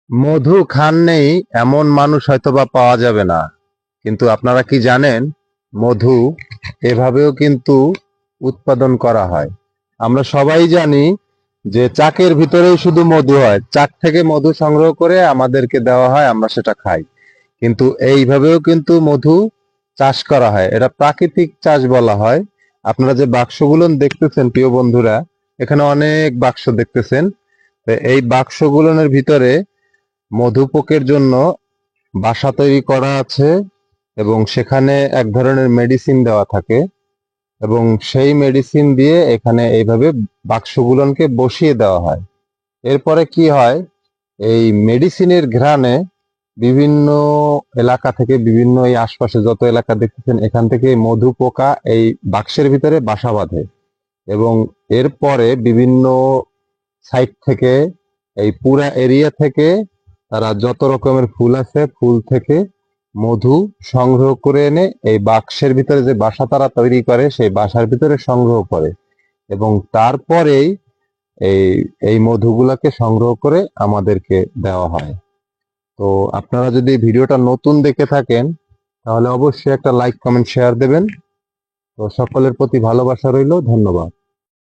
মধু খান নেই এমন মানুষ হয়তোবা পাওয়া যাবে না, কিন্তু আপনারা কি জানেন মধু এভাবেও কিন্তু উৎপাদন করা হয়। আমরা সবাই জানি যে চাকের ভিতরেই শুধু মধু হয়, চাক থেকে মধু সংগ্রহ করে আমাদেরকে দেওয়া হয়, আমরা সেটা খাই। কিন্তু এইভাবেও কিন্তু মধু চাষ করা হয়, এটা প্রাকৃতিক চাষ বলা হয়। আপনারা যে বাক্সগুলো দেখতেছেন প্রিয় বন্ধুরা, এখানে অনেক বাক্স দেখতেছেন। তো এই বাক্সগুলোর ভিতরে মধুপোকের জন্য বাসা তৈরি করা আছে এবং সেখানে এক ধরনের মেডিসিন দেওয়া থাকে এবং সেই মেডিসিন দিয়ে এখানে এইভাবে বাক্সগুলোকে বসিয়ে দেওয়া হয়। এরপরে কি হয়, এই মেডিসিনের ঘ্রাণে বিভিন্ন এলাকা থেকে, বিভিন্ন এই আশপাশে যত এলাকা দেখতেছেন এখান থেকে মধু পোকা এই বাক্সের ভিতরে বাসা বাঁধে এবং এরপরে বিভিন্ন সাইড থেকে, এই পুরা এরিয়া থেকে তারা যত রকমের ফুল আছে ফুল থেকে মধু সংগ্রহ করে এনে এই বাক্সের ভিতরে যে বাসা তারা তৈরি করে সেই বাসার ভিতরে সংগ্রহ করে এবং তারপরেই এই এই মধুগুলাকে সংগ্রহ করে আমাদেরকে দেওয়া হয়। তো আপনারা যদি এই ভিডিওটা নতুন দেখে থাকেন তাহলে অবশ্যই একটা লাইক কমেন্ট শেয়ার দেবেন। তো সকলের প্রতি ভালোবাসা রইল, ধন্যবাদ।